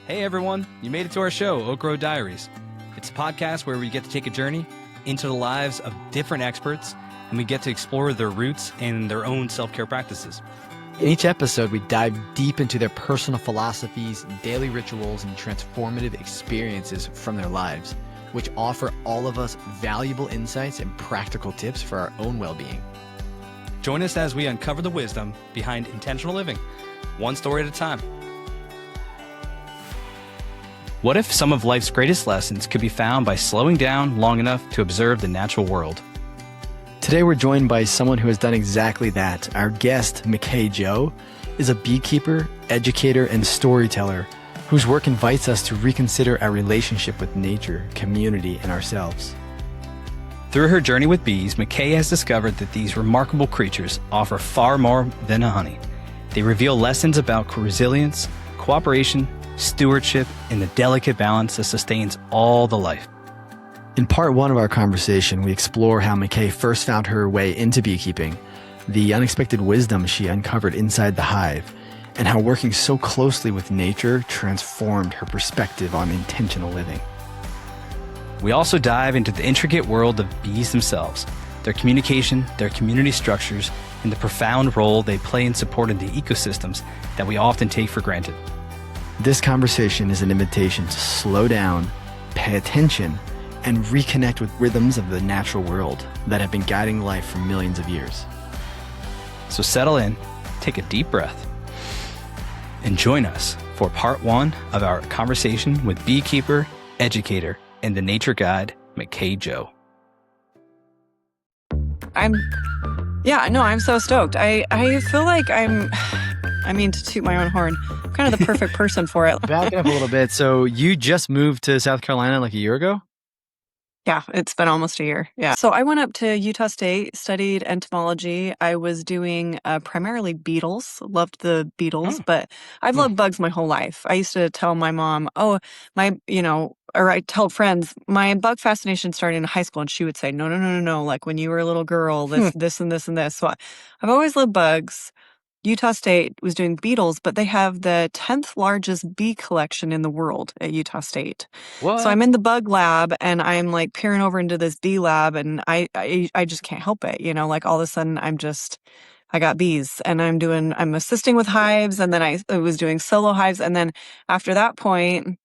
Hey everyone, you made it to our show, Oak Road Diaries. It's a podcast where we get to take a journey into the lives of different experts, and we get to explore their roots and their own self-care practices. In each episode, we dive deep into their personal philosophies, daily rituals, and transformative experiences from their lives, which offer all of us valuable insights and practical tips for our own well-being. Join us as we uncover the wisdom behind intentional living, one story at a time. What if some of life's greatest lessons could be found by slowing down long enough to observe the natural world? Today, we're joined by someone who has done exactly that. Our guest, McKay Jo, is a beekeeper, educator, and storyteller whose work invites us to reconsider our relationship with nature, community, and ourselves. Through her journey with bees, McKay has discovered that these remarkable creatures offer far more than honey. They reveal lessons about resilience, cooperation, stewardship, and the delicate balance that sustains all the life. In part one of our conversation, we explore how McKay first found her way into beekeeping, the unexpected wisdom she uncovered inside the hive, and how working so closely with nature transformed her perspective on intentional living. We also dive into the intricate world of bees themselves, their communication, their community structures, and the profound role they play in supporting the ecosystems that we often take for granted. This conversation is an invitation to slow down, pay attention, and reconnect with rhythms of the natural world that have been guiding life for millions of years. So settle in, take a deep breath, and join us for part one of our conversation with beekeeper, educator, and the nature guide, McKay Jo. I'm so stoked. I feel like to toot my own horn, I'm kind of the perfect person for it. Backing up a little bit. So you just moved to South Carolina like a year ago? Yeah, it's been almost a year. Yeah. So I went up to Utah State, studied entomology. I was doing primarily beetles, loved the beetles, but I've loved bugs my whole life. I used to tell my mom, or I tell friends, my bug fascination started in high school, and she would say, no, like when you were a little girl, this and this and this. So I've always loved bugs. Utah State was doing beetles, but they have the 10th largest bee collection in the world at Utah State. What? So I'm in the bug lab, and I'm like peering over into this bee lab, and I just can't help it. Like all of a sudden I got bees, and I'm assisting with hives, and then I was doing solo hives. And then after that point,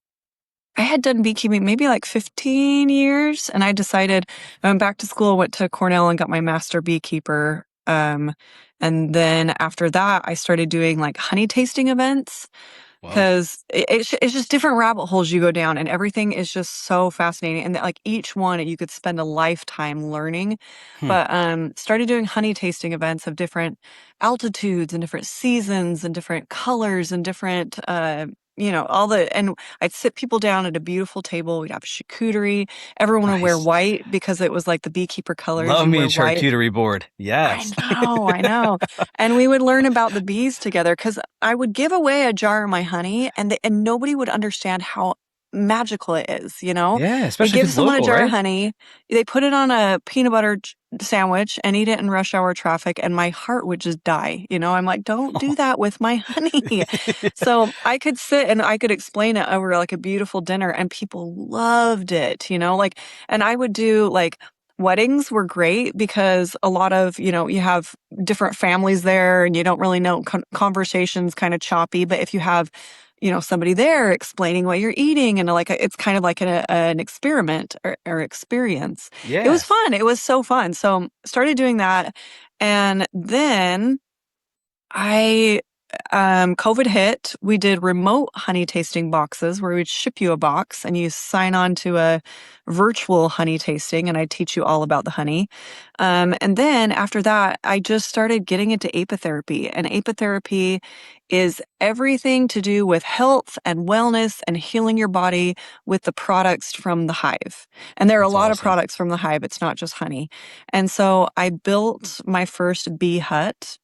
I had done beekeeping maybe like 15 years, and I decided I went back to school, went to Cornell and got my master beekeeper. And then after that, I started doing like honey tasting events because it's just different rabbit holes you go down, and everything is just so fascinating. And like each one, you could spend a lifetime learning. But started doing honey tasting events of different altitudes and different seasons and different colors and different and I'd sit people down at a beautiful table. We'd have a charcuterie. Everyone would wear white because it was like the beekeeper colors. Love me a charcuterie board. Yes. I know. And we would learn about the bees together because I would give away a jar of my honey, and nobody would understand how magical it is, Yeah, especially they give if it's someone local, a jar right? of honey, they put it on a peanut butter sandwich and eat it in rush hour traffic, and my heart would just die. I'm like, don't do that with my honey. So I could sit and I could explain it over like a beautiful dinner, and people loved it, and I would do like weddings were great because a lot of, you have different families there, and you don't really know, conversations kind of choppy. But if you have somebody there explaining what you're eating, and it's kind of like an experiment or experience. Yeah. It was fun. It was so fun. So started doing that. And then COVID hit. We did remote honey tasting boxes where we'd ship you a box and you sign on to a virtual honey tasting, and I teach you all about the honey. And then after that, I just started getting into apitherapy. And apitherapy is everything to do with health and wellness and healing your body with the products from the hive. And there are a lot of products from the hive. It's not just honey. And so I built my first bee hut.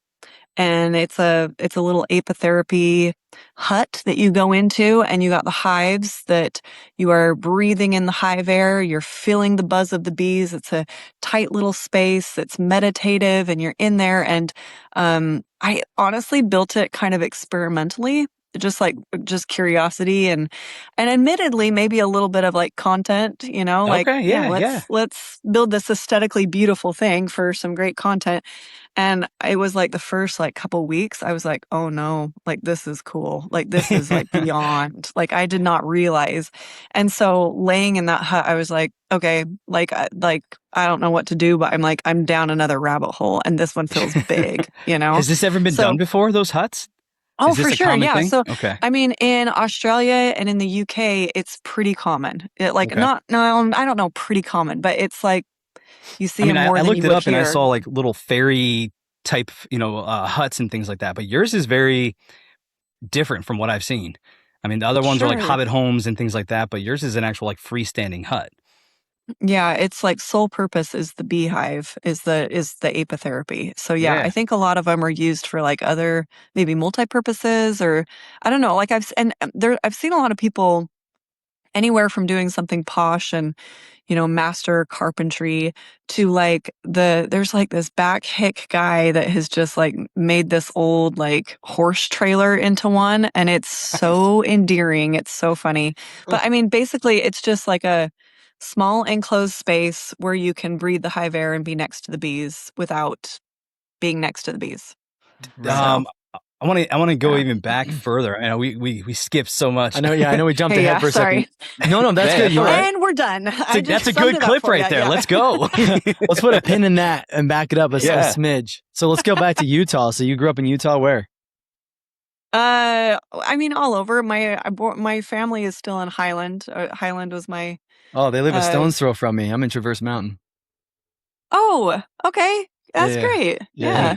And it's a little apitherapy hut that you go into, and you got the hives that you are breathing in the hive air. You're feeling the buzz of the bees. It's a tight little space. It's meditative, and you're in there. And I honestly built it kind of experimentally. just curiosity and admittedly maybe a little bit of like content, like, Okay, yeah, yeah. let's build this aesthetically beautiful thing for some great content. And it was like the first like couple weeks, I was like, oh no, like this is cool. Like this is like beyond. Like I did not realize. And so laying in that hut, I was like, okay, like I don't know what to do, but I'm like, I'm down another rabbit hole and this one feels big, Has this ever been done So, before, those huts? oh, Is for this a sure. common Yeah. thing? So, Okay. I mean, in Australia and in the UK, it's pretty common. It like Okay. not, no, I don't know, pretty common, but it's like you I see mean, them more I than looked you it would up and I here. saw like little fairy type, huts and things like that. But yours is very different from what I've seen. I mean, the other ones are like Sure. hobbit homes and things like that, but yours is an actual like freestanding hut. Yeah, it's like sole purpose is the beehive, is the apitherapy. So yeah, I Yeah. think a lot of them are used for like other maybe multi-purposes or I don't know. Like I've seen a lot of people anywhere from doing something posh and master carpentry to like there's like this back hick guy that has just like made this old like horse trailer into one and it's Nice. so endearing. It's so funny. But I mean, basically it's just like a small enclosed space where you can breathe the hive air and be next to the bees without being next to the bees. Right. So, Um, I want to go yeah. even back further. I know we skipped so much. I know. Yeah, I know we jumped Hey, ahead yeah, for a second. sorry. No, that's Hey, good. that's You all know right. what? And we're done. I That's just a summed good it up clip for right you. there. Yeah. Let's go. Let's put a pin in that and back it up a Yeah. smidge. So let's go back to Utah. So you grew up in Utah, where? I mean, all over. My family is still in Highland. Highland was my. Oh, they live a Uh, stone's throw from me. I'm in Traverse Mountain. oh, okay, that's Yeah, great. yeah, Yeah,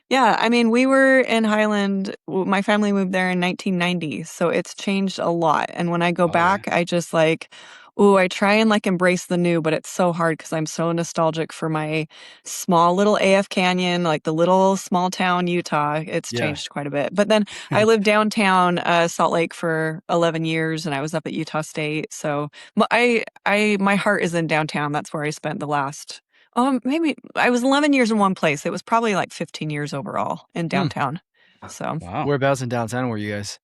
yeah. I mean, we were in Highland. My family moved there in 1990, so it's changed a lot. And when I go Oh yeah. back, I just like, ooh, I try and like embrace the new, but it's so hard because I'm so nostalgic for my small little AF Canyon, like the little small town Utah. It's yeah. changed quite a bit. But then I lived downtown Salt Lake for 11 years, and I was up at Utah State. So my heart is in downtown. That's where I spent the last. Maybe I was 11 years in one place. It was probably like 15 years overall in Hmm. downtown. So, Wow. Whereabouts in downtown were you guys?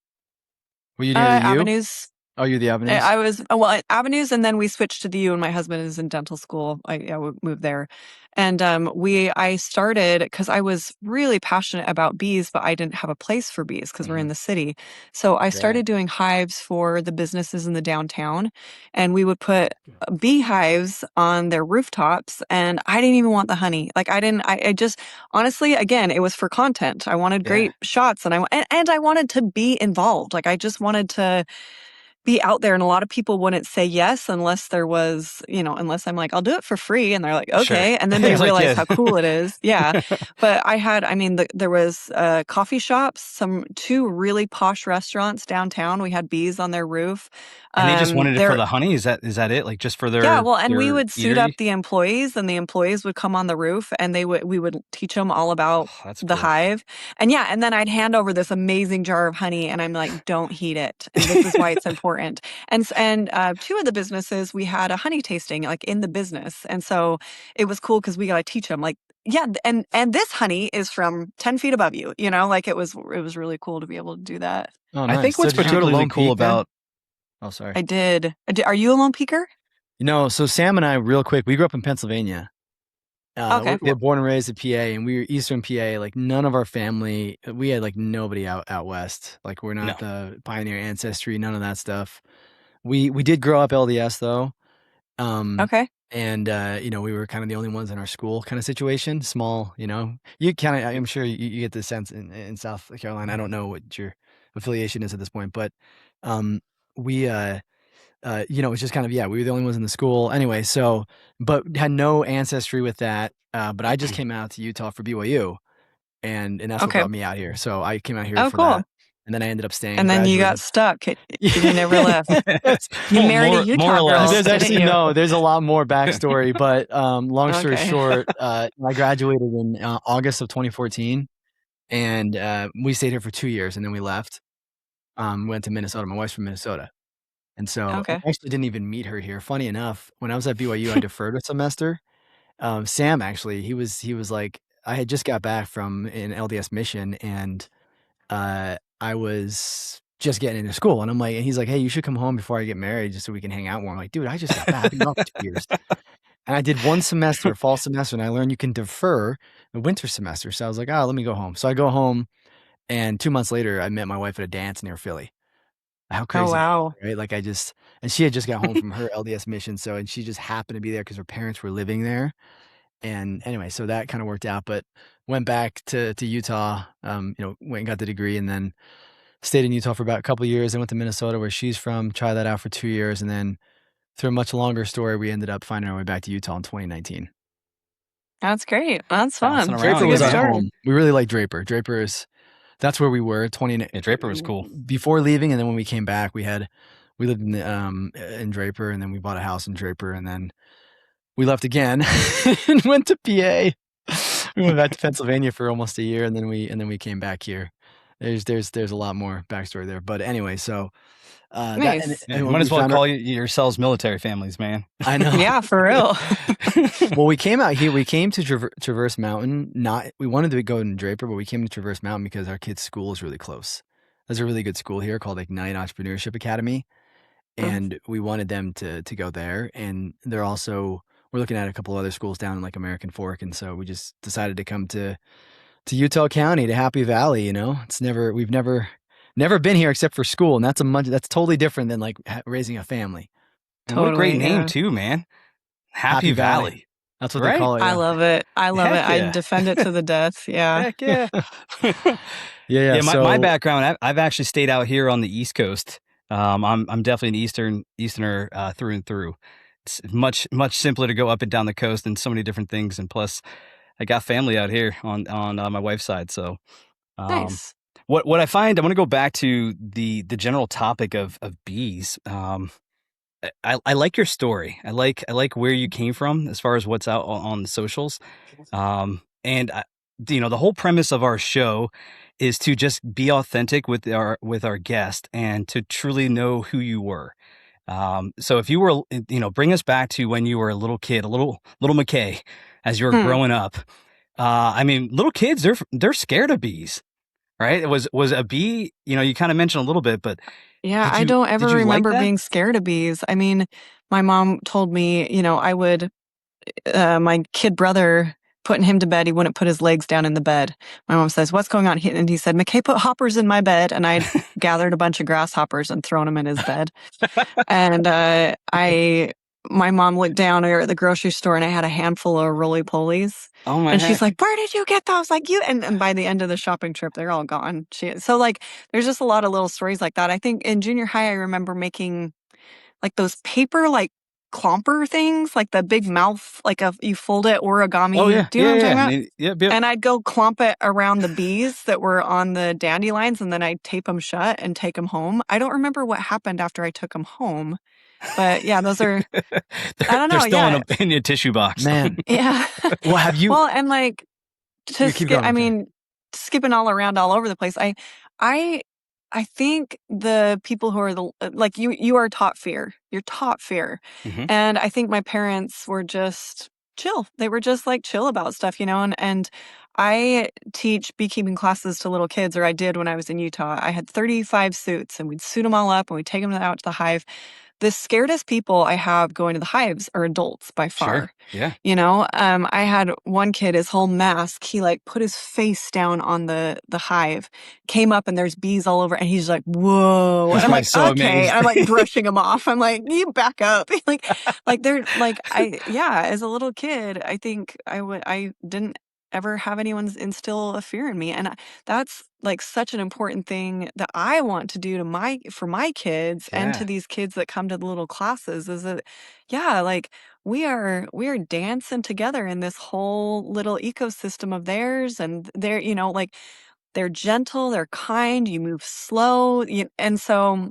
Were you near the U? avenues. Oh, you're the Avenues. I was well at Avenues, and then we switched to the U. And my husband is in dental school. I moved there, and I started because I was really passionate about bees, but I didn't have a place for bees because we're Hmm. in the city. So I Right. started doing hives for the businesses in the downtown, and we would put beehives on their rooftops. And I didn't even want the honey. Like I didn't. I just honestly, again, it was for content. I wanted Yeah. great shots, and I wanted to be involved. Like I just wanted to be out there, and a lot of people wouldn't say yes unless there was, unless I'm like, "I'll do it for free," and they're like, Sure. "Okay," and then they It's like realize yeah. how cool it is. Yeah. But I mean, there was, coffee shops, 2 really posh restaurants downtown, we had bees on their roof. And they just wanted it for There the honey. Is that it? Like just for Yeah, their well, and we their would suit up eatery? the employees, and the employees would come on the roof, and we would teach them all about Oh, that's the cool. hive. And yeah, and then I'd hand over this amazing jar of honey, and I'm like, "Don't heat it, and this is why it's important." And 2 of the businesses, we had a honey tasting, like, in the business, and so it was cool because we gotta teach them, like, "Yeah, and this honey is from 10 feet above you," like, it was really cool to be able to do that. Oh, I nice. think So what's did you go to particularly Lone cool Peak then? about Oh, sorry. I did. Are you a lone peaker? So Sam and I, real quick, we grew up in Pennsylvania. Okay. We're born and raised in PA, and we were Eastern PA. Like none of our family, we had like nobody out west. Like we're no. not the pioneer ancestry, none of that stuff. We did grow up LDS though, Okay. and we were kind of the only ones in our school kind of situation. Small, you kind of, I'm sure you get the sense in South Carolina. I don't know what your affiliation is at this point, but we it was just kind of, yeah, we were the only ones in the school anyway. So, but had no ancestry with that. But I just came out to Utah for BYU, and that's what Okay. brought me out here. So I came out here Oh, for that, cool. and then I ended up staying, And then you got graduated. stuck. You never left. That's- You Well, married a more Utah or girl, less. there's didn't actually you? no, there's a lot more backstory, but long story Okay. short, I graduated in August of 2014, and we stayed here for 2 years, and then we left. Went to Minnesota. My wife's from Minnesota. And so I Okay. actually didn't even meet her here. Funny enough, when I was at BYU, I deferred a semester. Sam actually, he was like, I had just got back from an LDS mission, and I was just getting into school. And I'm like, and he's like, hey, you should come home before I get married just so we can hang out more. I'm like, dude, I just got back. I've been gone for 2 years. And I did one semester, fall semester, and I learned you can defer the winter semester. So I was like, oh, let me go home. So I go home, and 2 months later, I met my wife at a dance near Philly. How Oh, crazy, wow. right? Like and she had just got home from her LDS mission. So, and she just happened to be there because her parents were living there. And anyway, so that kind of worked out, but went back to Utah, went and got the degree, and then stayed in Utah for about a couple of years. I went to Minnesota where she's from, tried that out for 2 years. And then through a much longer story, we ended up finding our way back to Utah in 2019. That's great. That's Bouncing fun. around, That's a Draper good was our man. story. home. We really like Draper. That's where we were Yeah, Draper was cool. before leaving. And then when we came back, we lived in Draper, and then we bought a house in Draper, and then we left again and went to PA. We went back to Pennsylvania for almost a year, and then we came back here. There's a lot more backstory there, but anyway, so Nice. Yeah, when might we as well found call yourselves military families, man. I know. Yeah, for real. Well, we came out here. We came to Traverse Mountain. We wanted to go in Draper, but we came to Traverse Mountain because our kids' school is really close. There's a really good school here called Ignite Entrepreneurship Academy, and we wanted them to go there. And we're looking at a couple other schools down in like American Fork, and so we just decided to come to Utah County, to Happy Valley. We've never been here except for school, and that's totally different than like raising a family. And what a great Totally, name yeah. too, man. Happy Valley. That's what they Right? call it. I Yeah. love it. I love Heck it. I yeah. defend it to the death. Yeah. Heck yeah. Yeah. My So background, I've actually stayed out here on the East Coast. I'm definitely an Easterner through and through. It's much simpler to go up and down the coast and so many different things. And plus, I got family out here on my wife's side. So, Nice. what I find, I want to go back to the general topic of bees. I like your story. I like where you came from as far as what's out on the socials. And the whole premise of our show is to just be authentic with our guest and to truly know who you were. So if you were, bring us back to when you were a little kid, a little McKay, as you were growing up. I mean, little kids, they're scared of bees, right? It was a bee, you kind of mentioned a little bit, but Yeah, I don't ever did you like remember that? being scared of bees. I mean, my mom told me, I would, my kid brother, putting him to bed, he wouldn't put his legs down in the bed. My mom says, "What's going on?" And he said, "McKay put hoppers in my bed." And I'd gathered a bunch of grasshoppers and thrown them in his bed. And my mom looked down at the grocery store, and I had a handful of roly-polies. Oh my And she's heck. like, "Where did you get those?" Like, and by the end of the shopping trip, they're all gone. So like, there's just a lot of little stories like that. I think in junior high, I remember making like those paper like clomper things, like the big mouth, like you fold it origami. Oh yeah. Do you know what I'm talking about? Yep. And I'd go clomp it around the bees that were on the dandelions, and then I'd tape them shut and take them home. I don't remember what happened after I took them home, but yeah, those are, I don't They're know. still Yeah. in a tissue box. man, Yeah. well, have you? Well, and like You keep going, okay. skipping all around all over the place. I I think the people who are like you are taught fear. You're taught fear. Mhm. And I think my parents were just chill. They were just like chill about stuff, and I teach beekeeping classes to little kids, or I did when I was in Utah. I had 35 suits, and we'd suit them all up and we'd take them out to the hive. The scaredest people I have going to the hives are adults by far. Sure. Yeah. I had one kid, his whole mask, he like put his face down on the hive, came up and there's bees all over, and he's like, "Whoa." And I'm like, So "Okay." amazed. And I'm like brushing him off. I'm like, "You back up." like they're like, as a little kid, I think I didn't ever have anyone instill a fear in me. And that's like such an important thing that I want to do for my kids and to Yeah. these kids that come to the little classes, is that, yeah, like we are dancing together in this whole little ecosystem of theirs, and like they're gentle, they're kind, you move slow, and so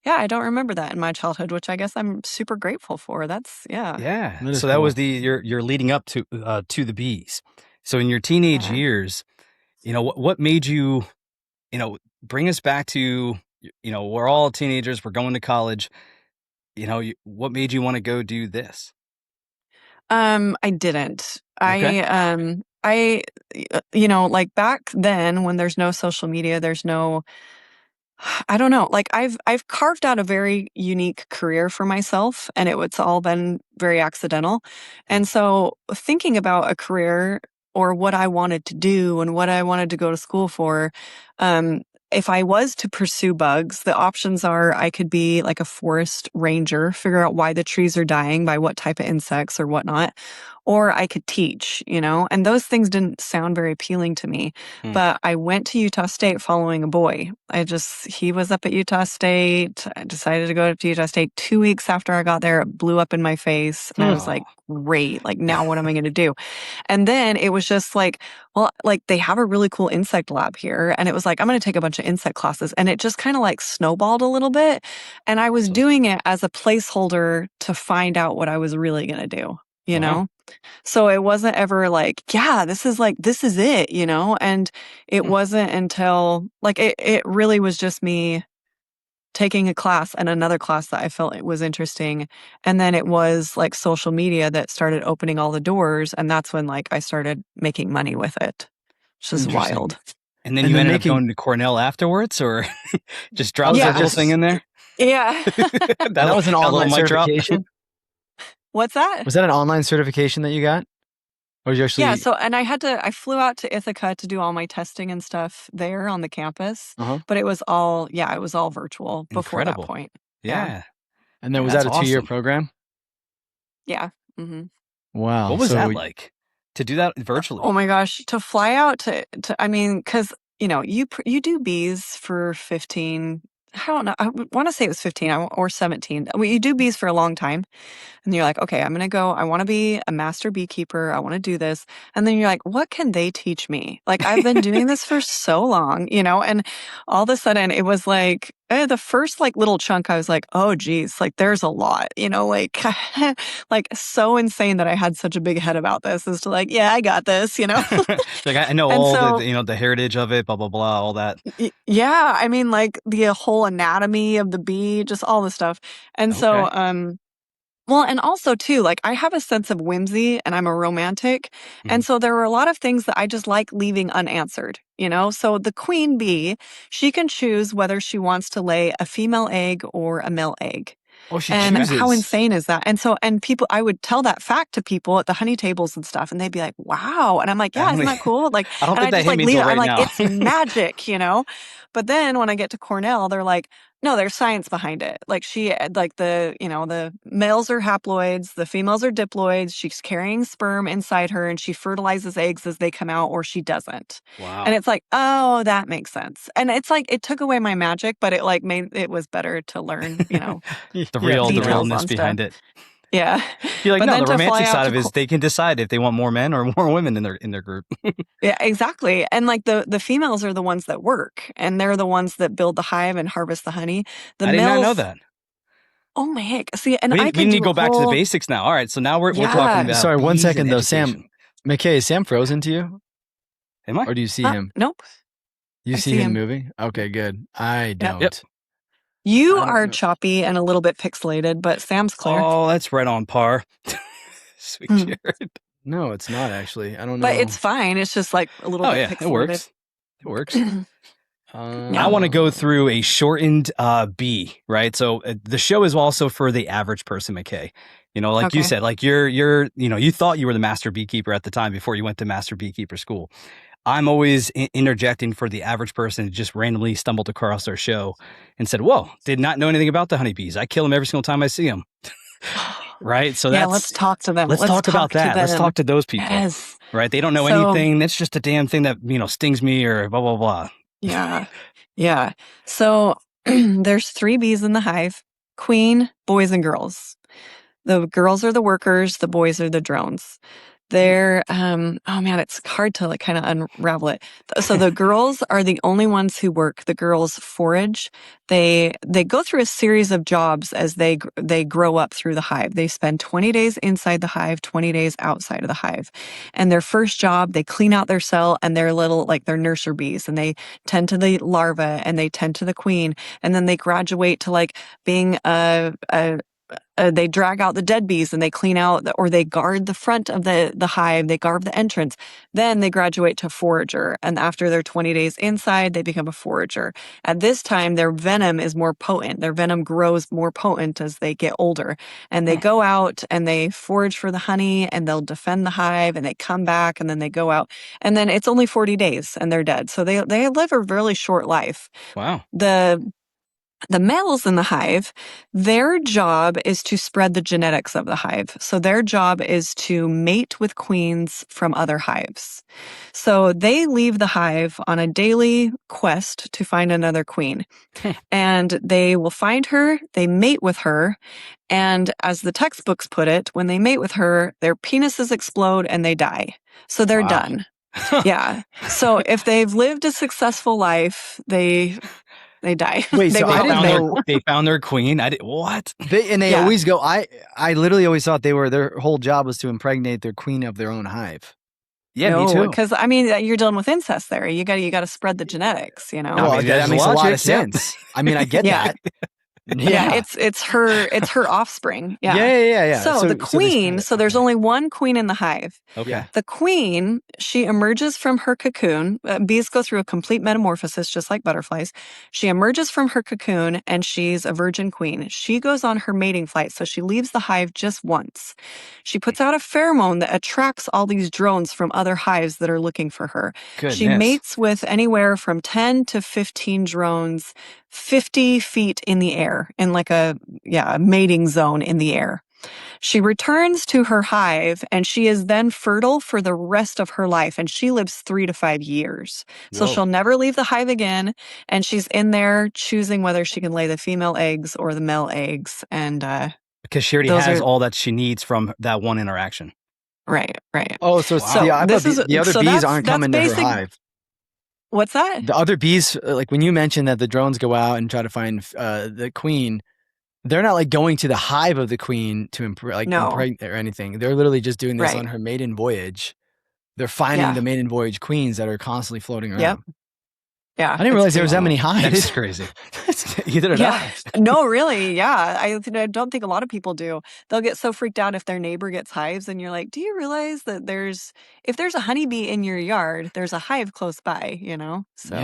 yeah, I don't remember that in my childhood, which I guess I'm super grateful for. That's yeah. Yeah. That is So that was cool. you're leading up to the bees. So in your teenage Yeah. years, what made you, bring us back to, we're all teenagers, we're going to college. What made you want to go do this? I didn't. Okay. Like back then when there's no social media, there's no I don't know. Like I've carved out a very unique career for myself, and it's all been very accidental. And so thinking about a career or what I wanted to do and what I wanted to go to school for, um, if I was to pursue bugs, the options are I could be like a forest ranger, figure out why the trees are dying by what type of insects or whatnot, or I could teach, and those things didn't sound very appealing to me. Hmm. But I went to Utah State following a boy. He was up at Utah State. I decided to go to Utah State 2 weeks after I got there. It blew up in my face. And I was like, great. Like, now what am I going to do? And then it was just like, well, like they have a really cool insect lab here. And it was like, I'm going to take a bunch of insect classes. And it just kind of like snowballed a little bit. And I was doing it as a placeholder to find out what I was really going to do, you know? So it wasn't ever like, yeah, this is it, And it wasn't until like, it really was just me taking a class and another class that I felt it was interesting. And then it was like social media that started opening all the doors. And that's when like I started making money with it, which is wild. And then you ended up going to Cornell afterwards, or just drop that whole thing in there? Yeah. That was an online certification? What's that? Was that an online certification that you got? Or you actually... Yeah, so, and I flew out to Ithaca to do all my testing and stuff there on the campus, but it was all virtual before that point. Yeah. And then was that a 2-year program? Yeah. Mm-hmm. Wow. What was that like to do that virtually? Oh my gosh, to fly out to I mean, because, you do bees for 15, I don't know, I want to say it was 15 or 17. Well, you do bees for a long time. And you're like, okay, I'm going to go. I want to be a master beekeeper. I want to do this. And then you're like, what can they teach me? Like, I've been doing this for so long, and all of a sudden it was like, the first like little chunk, I was like, oh geez, like there's a lot, like, like so insane that I had such a big head about this is to like, yeah, I got this, Like I know all the heritage of it, blah, blah, blah, all that. Yeah. I mean, like the whole anatomy of the bee, just all the stuff. And so, well, and also too, like I have a sense of whimsy and I'm a romantic. And so there were a lot of things that I just like leaving unanswered, So the queen bee, she can choose whether she wants to lay a female egg or a male egg. Oh, she and chooses. How insane is that? And so, people, I would tell that fact to people at the honey tables and stuff, and they'd be like, wow. And I'm like, yeah, isn't that cool? Like, I don't think that hit me leave it. right I'm like, now. it's magic, But then when I get to Cornell, they're like, no, there's science behind it. Like the males are haploids, the females are diploids. She's carrying sperm inside her and she fertilizes eggs as they come out or she doesn't. Wow. And it's like, oh, that makes sense. And it's like, it took away my magic, but it like it was better to learn, the realness behind it. Yeah. You're like, no, the romantic side of it is they can decide if they want more men or more women in their group. Yeah, exactly. And like the females are the ones that work and they're the ones that build the hive and harvest the honey. I did not know that. Oh my heck. See, and we need to go back to the basics now. All right. So now we're talking about. Sorry, 1 second though, Sam. McKay, is Sam frozen to you? Am I? Or do you see him? Nope. You see him moving? Okay, good. I don't. Yep. You are choppy and a little bit pixelated, but Sam's clear. Oh, that's right on par. Sweet Jared. No, it's not actually. I don't know. But it's fine. It's just like a little bit pixelated. It works. I want to go through a shortened B, right? So the show is also for the average person, McKay. Like you said, like you thought you were the master beekeeper at the time before you went to master beekeeper school. I'm always interjecting for the average person who just randomly stumbled across our show and said, whoa, did not know anything about the honeybees. I kill them every single time I see them. Right? So let's talk to them. Let's talk about that. Let's talk to those people. Yes. Right? They don't know anything. That's just a damn thing that, stings me or blah, blah, blah. Yeah. Yeah. So there's 3 bees in the hive, queen, boys, and girls. The girls are the workers. The boys are the drones. They're, oh man, it's hard to like kind of unravel it. So the girls are the only ones who work. The girls forage. They go through a series of jobs as they grow up through the hive. They spend 20 days inside the hive, 20 days outside of the hive. And their first job, they clean out their cell and their little, like their nurser bees, and they tend to the larva and they tend to the queen. And then they graduate to like being a they drag out the dead bees and they clean out or they guard the front of the hive. They guard the entrance. Then they graduate to forager. And after their 20 days inside, they become a forager. At this time, their venom is more potent. Their venom grows more potent as they get older. And they go out and they forage for the honey and they'll defend the hive and they come back and then they go out. And then it's only 40 days and they're dead. So they live a really short life. Wow. The males in the hive, their job is to spread the genetics of the hive. So their job is to mate with queens from other hives. So they leave the hive on a daily quest to find another queen. And they will find her, they mate with her, and as the textbooks put it, when they mate with her, their penises explode and they die. So they're done. Yeah. So if they've lived a successful life, they die. Wait, they so they found their queen. What? They always go. I literally always thought their whole job was to impregnate their queen of their own hive. Yeah, me too. Because I mean, you're dealing with incest there. You got to spread the genetics. You know. Well, I mean, that makes a lot of sense. Yeah. I mean, I get that. Yeah, it's her offspring. Yeah. Yeah. So the queen, so there's only one queen in the hive. Okay. The queen, she emerges from her cocoon. Bees go through a complete metamorphosis, just like butterflies. She emerges from her cocoon and she's a virgin queen. She goes on her mating flight, so she leaves the hive just once. She puts out a pheromone that attracts all these drones from other hives that are looking for her. Goodness. She mates with anywhere from 10 to 15 drones 50 feet in the air, in like a mating zone in the air. She returns to her hive and she is then fertile for the rest of her life, and she lives 3 to 5 years. So she'll never leave the hive again, and she's in there choosing whether she can lay the female eggs or the male eggs. And because she already has all that she needs from that one interaction. Right. Oh, so the other bees aren't coming to her hive. What's that? The other bees, like when you mentioned that the drones go out and try to find the queen, they're not like going to the hive of the queen to impregnate or anything. They're literally just doing this on her maiden voyage. They're finding the maiden voyage queens that are constantly floating around. Yep. Yeah. I didn't realize there was that many hives. That is crazy. Either did I. No, really. Yeah. I don't think a lot of people do. They'll get so freaked out if their neighbor gets hives, and you're like, do you realize that if there's a honeybee in your yard, there's a hive close by, you know? So,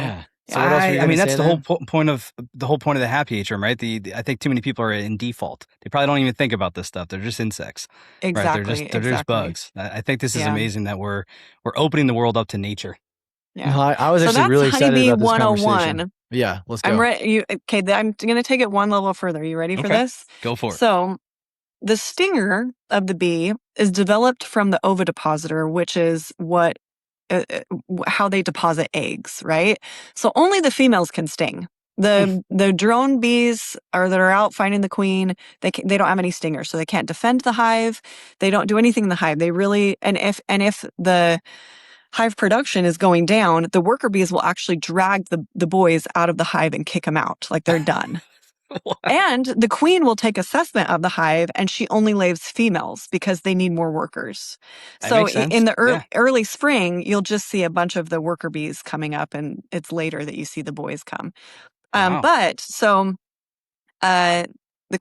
So what else were you I mean, gonna that's say the then? whole point of the happy atrium, right? I think too many people are in default. They probably don't even think about this stuff. They're just insects. Exactly. Right? They're just bugs. I think this is amazing that we're opening the world up to nature. Yeah. No, I was actually really excited about this conversation. Yeah, let's go. I'm ready. I'm going to take it one level further. You ready for this? Go for it. So the stinger of the bee is developed from the ovipositor, which is how they deposit eggs, right? So only the females can sting. The drone bees that are out finding the queen, they don't have any stingers, so they can't defend the hive. They don't do anything in the hive. They really, and if the hive production is going down, the worker bees will actually drag the boys out of the hive and kick them out, like they're done. And the queen will take assessment of the hive, and she only lays females because they need more workers. So in the early spring, you'll just see a bunch of the worker bees coming up, and it's later that you see the boys come. Wow. The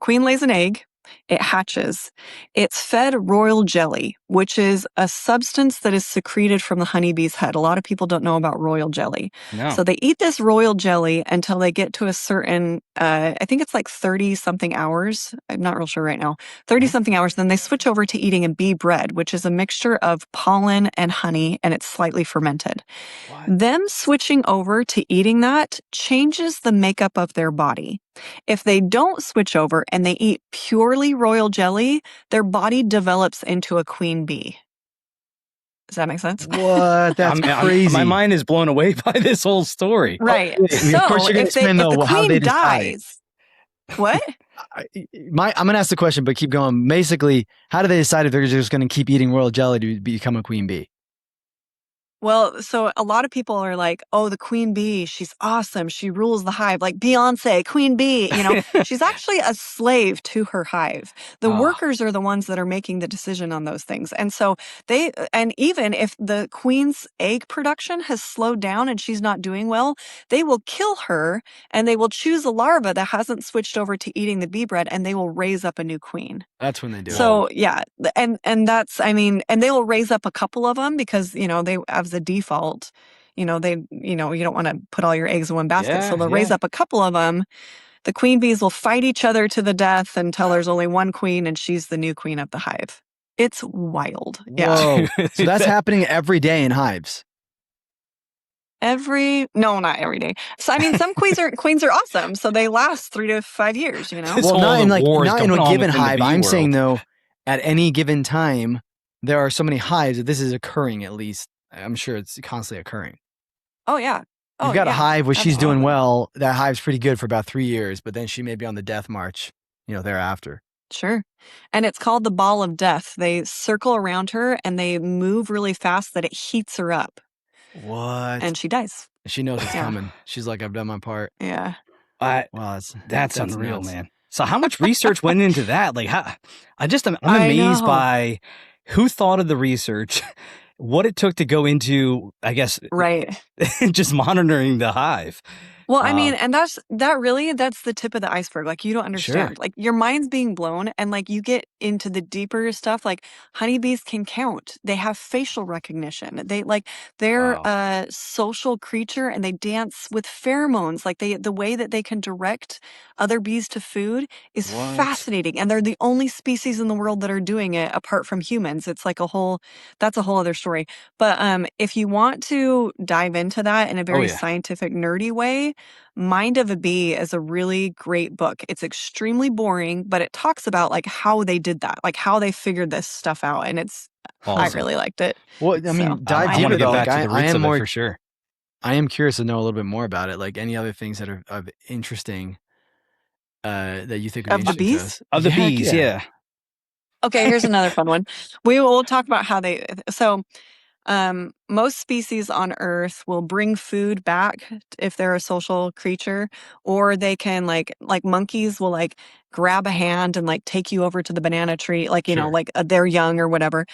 queen lays an egg. It hatches. It's fed royal jelly, which is a substance that is secreted from the honeybee's head. A lot of people don't know about royal jelly. No. So they eat this royal jelly until they get to a certain, I think it's like 30-something hours. I'm not real sure right now. 30-something hours. Then they switch over to eating a bee bread, which is a mixture of pollen and honey, and it's slightly fermented. What? Them switching over to eating that changes the makeup of their body. If they don't switch over and they eat purely royal jelly, their body develops into a queen bee. Does that make sense? What? That's crazy. My mind is blown away by this whole story. Right. So, of course you're going to explain though how they dies. What? I'm going to ask the question, but keep going. Basically, how do they decide if they're just going to keep eating royal jelly to become a queen bee? Well, so a lot of people are like, oh, the queen bee, she's awesome. She rules the hive, like Beyonce, queen bee. She's actually a slave to her hive. The Oh, workers are the ones that are making the decision on those things. And so and even if the queen's egg production has slowed down and she's not doing well, they will kill her and they will choose a larva that hasn't switched over to eating the bee bread and they will raise up a new queen. That's when they do it. So yeah, and that's, I mean, and they will raise up a couple of them because, they, as a default, you don't want to put all your eggs in one basket. So they'll raise up a couple of them. The queen bees will fight each other to the death until there's only one queen and she's the new queen of the hive. It's wild. Yeah. Whoa. So that's happening every day in hives. No, not every day. So I mean, some queens are awesome. So they last 3 to 5 years, This Well, whole not in other war is not in going a on given within the hive. bee I'm saying world. though, at any given time, there are so many hives that this is occurring. At least I'm sure it's constantly occurring. Oh yeah. Oh, You've got a yeah, hive where she's doing absolutely. well. That hive's pretty good for about 3 years, but then she may be on the death march, thereafter. Sure. And it's called the ball of death. They circle around her and they move really fast that it heats her up What? and she dies. She knows it's Yeah. coming. She's like, I've done my part. Yeah. Wow, That's unreal, nuts. man. So how much research went into that? Like, I'm I amazed know. by who thought of the research, what it took to go into, I guess, Right. just monitoring the hive. Well, I mean, and that's the tip of the iceberg. Like, you don't understand. Sure. Like, your mind's being blown, and like you get into the deeper stuff. Like, honeybees can count. They have facial recognition. They're Wow. a social creature, and they dance with pheromones. Like, the way that they can direct other bees to food is What? fascinating. And they're the only species in the world that are doing it apart from humans. It's like that's a whole other story. But if you want to dive into that in a very yeah. scientific, nerdy way, Mind of a Bee is a really great book. It's extremely boring, but it talks about like how they did that, like how they figured this stuff out. And I Awesome. really liked it. Well, I mean, So, dive I want deeper to get though. back Like, to the I roots am of more it for sure. I am curious to know a little bit more about it. Like any other things that are of interesting that you think would be Of the interesting to bees? us. Of the Heck bees, yeah. Okay, here's another fun one. We'll talk about how most species on Earth will bring food back if they're a social creature, or they can like monkeys will like grab a hand and like take you over to the banana tree, like, Sure. like they're young or whatever.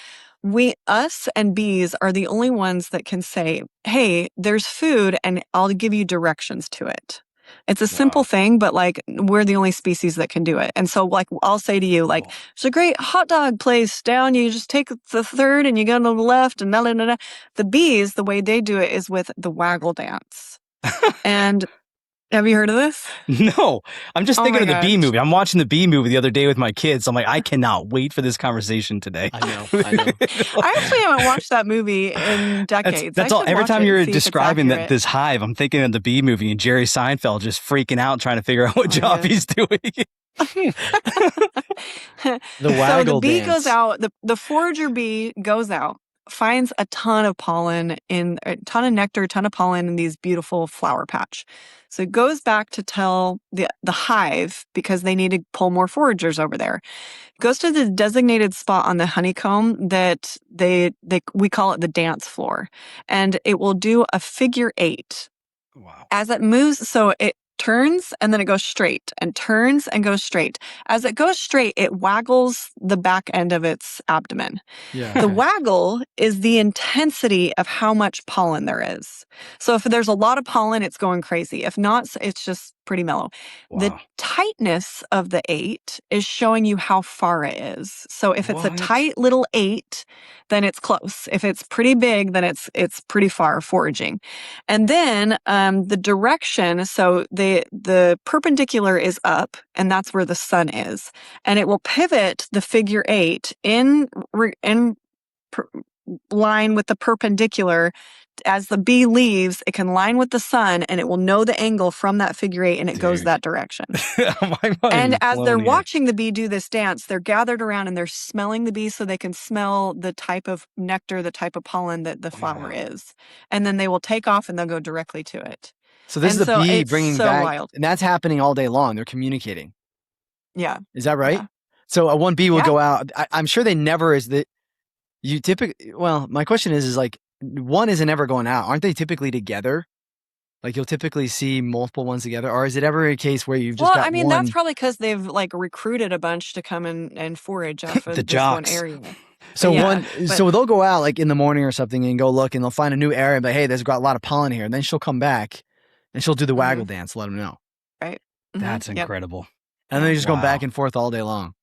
Us and bees are the only ones that can say, hey, there's food and I'll give you directions to it. It's a simple Wow. thing, but like we're the only species that can do it. And so like I'll say to you, like, Cool. there's a great hot dog place down. You just take the third and you go to the left and da. The bees, the way they do it is with the waggle dance. And have you heard of this? No, I'm just Oh thinking my of the Bee gosh. movie. I'm watching the Bee movie the other day with my kids. I'm like, I cannot wait for this conversation today. I know. I actually haven't watched that movie in decades. That's I all. should Every watch time it and you're see if it's describing accurate. this hive, I'm thinking of the Bee movie and Jerry Seinfeld just freaking out trying to figure out what Oh, job yeah. he's doing. The So waggle the bee dance. goes out, the forager bee goes out, finds a ton of pollen a ton of nectar, a ton of pollen in these beautiful flower patch. So it goes back to tell the hive, because they need to pull more foragers over there. Goes to the designated spot on the honeycomb that we call it the dance floor, and it will do a figure 8. Wow. As it moves, so it turns and then it goes straight and turns and goes straight. As it goes straight, it waggles the back end of its abdomen. Yeah. The okay. waggle is the intensity of how much pollen there is. So if there's a lot of pollen, it's going crazy. If not, it's just pretty mellow. The Wow. tightness of the 8 is showing you how far it is. So if it's a What? tight little 8, then it's close. If it's pretty big, then it's pretty far foraging. And then the direction, so the perpendicular is up, and that's where the sun is, and it will pivot the figure 8 in line with the perpendicular. As the bee leaves, it can line with the sun, and it will know the angle from that figure 8, and it goes Dude. that direction. My mind And is as they're blown here. watching the bee do this dance, they're gathered around and they're smelling the bee so they can smell the type of nectar, the type of pollen that the flower is. And then they will take off and they'll go directly to it. So this And is the so bee it's bringing so back, wild. and that's happening all day long. They're communicating. Yeah. Is that right? Yeah. So one bee will Yeah. go out. I'm sure they never is that you typically. Well, my question is like one isn't ever going out. Aren't they typically together? Like you'll typically see multiple ones together, or is it ever a case where you've just got one? That's probably because they've like recruited a bunch to come and forage off The of this one jocks. area. So But so they'll go out like in the morning or something and go look, and they'll find a new area and be like, hey, there's got a lot of pollen here. And then she'll come back and she'll do the waggle dance, let them know. right. That's Yep. incredible. And they're just going Wow. back and forth all day long.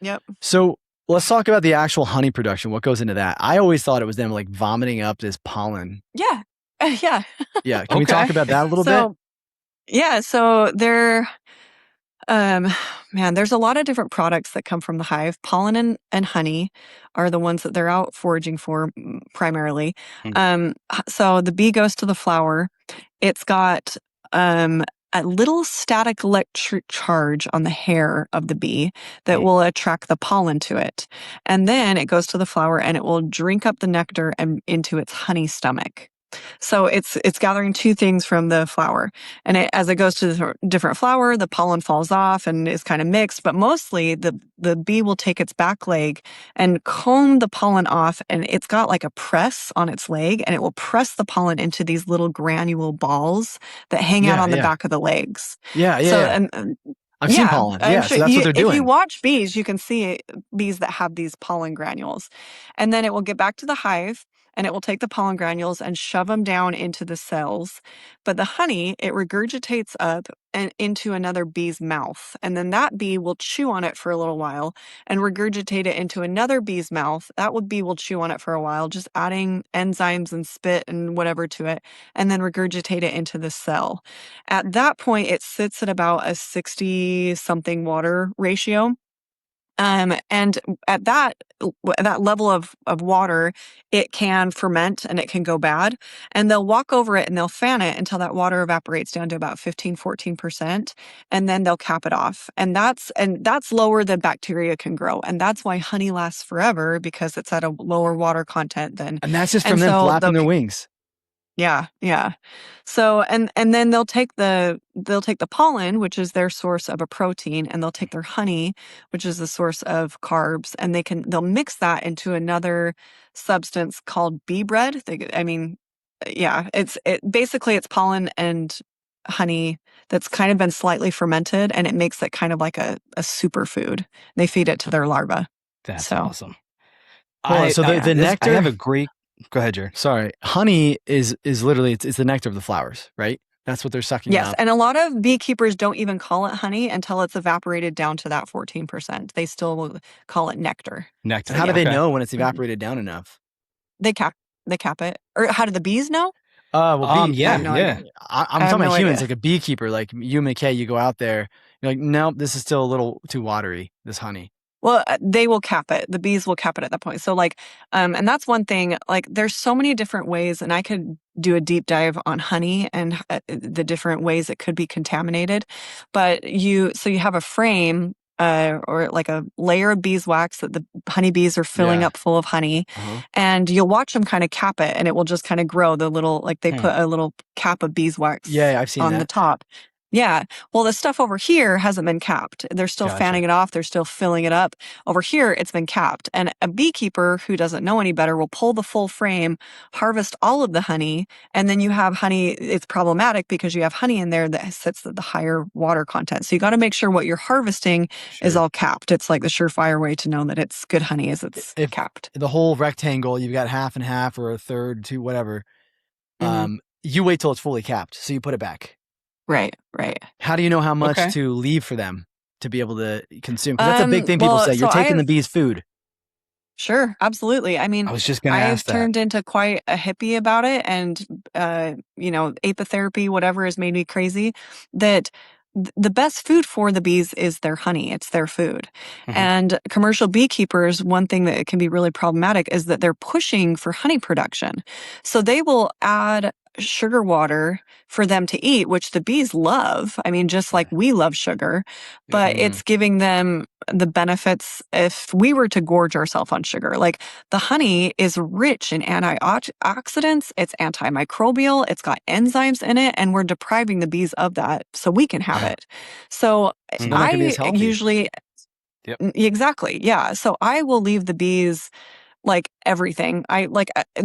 Yep. So let's talk about the actual honey production. What goes into that? I always thought it was them like vomiting up this pollen. Yeah. Yeah. Yeah. Can we talk Okay. about that a little bit? Yeah. So there, there's a lot of different products that come from the hive. Pollen and honey are the ones that they're out foraging for primarily. So the bee goes to the flower. It's got a little static electric charge on the hair of the bee that will attract the pollen to it. And then it goes to the flower and it will drink up the nectar and into its honey stomach. So it's gathering two things from the flower, and as it goes to the different flower, the pollen falls off and is kind of mixed. But mostly, the bee will take its back leg and comb the pollen off, and it's got like a press on its leg, and it will press the pollen into these little granule balls that hang out on the back of the legs. Yeah. And I've seen pollen. I'm Yeah, sure so that's what they're doing. If you watch bees, you can see bees that have these pollen granules, and then it will get back to the hive. And it will take the pollen granules and shove them down into the cells. But the honey, it regurgitates up and into another bee's mouth. And then that bee will chew on it for a little while and regurgitate it into another bee's mouth. Bee will chew on it for a while, just adding enzymes and spit and whatever to it, and then regurgitate it into the cell. At that point, it sits at about a 60-something water ratio. And at that level of water, it can ferment and it can go bad. And they'll walk over it and they'll fan it until that water evaporates down to about 14%. And then they'll cap it off. And that's lower than bacteria can grow. And that's why honey lasts forever, because it's at a lower water content than. And that's just from them flapping their wings. Yeah. So and then they'll take the pollen, which is their source of a protein, and they'll take their honey, which is the source of carbs, and they'll mix that into another substance called bee bread. Basically it's pollen and honey that's kind of been slightly fermented, and it makes it kind of like a superfood. They feed it to their larvae. That's awesome. The nectar. I have a great. Go ahead, Jared. Sorry. Honey is literally, it's the nectar of the flowers, right? That's what they're sucking up. Yes, and a lot of beekeepers don't even call it honey until it's evaporated down to that 14%. They still will call it nectar. Nectar. How do they know when it's evaporated down enough? They cap it. Or how do the bees know? I'm talking about humans, like a beekeeper, like you, McKay, you go out there, you're like, nope, this is still a little too watery, this honey. Well, they will cap it. The bees will cap it at that point. So and that's one thing, like there's so many different ways, and I could do a deep dive on honey and the different ways it could be contaminated. But you have a frame or like a layer of beeswax that the honeybees are filling up full of honey, and you'll watch them kind of cap it, and it will just kind of grow the little, like they put a little cap of beeswax I've seen on the top. Yeah. Well, the stuff over here hasn't been capped. They're still fanning it off. They're still filling it up. Over here, it's been capped. And a beekeeper who doesn't know any better will pull the full frame, harvest all of the honey, and then you have honey. It's problematic because you have honey in there that sits at the higher water content. So you got to make sure what you're harvesting is all capped. It's like the surefire way to know that it's good honey is it's capped. The whole rectangle, you've got half and half or a third to whatever. You wait till it's fully capped. So you put it back. Right. How do you know how much to leave for them to be able to consume? Because that's a big thing people say. You're taking the bees' food. Sure, absolutely. I mean, I was just going to ask that. I've turned into quite a hippie about it, and apitherapy, whatever, has made me crazy. That the best food for the bees is their honey. It's their food. And commercial beekeepers, one thing that can be really problematic is that they're pushing for honey production. So they will add sugar water for them to eat, which the bees love. I mean, just like we love sugar, but it's giving them the benefits if we were to gorge ourselves on sugar. Like the honey is rich in antioxidants, it's antimicrobial, it's got enzymes in it, and we're depriving the bees of that so we can have it. So I usually, exactly. Yeah. So I will leave the bees like everything. In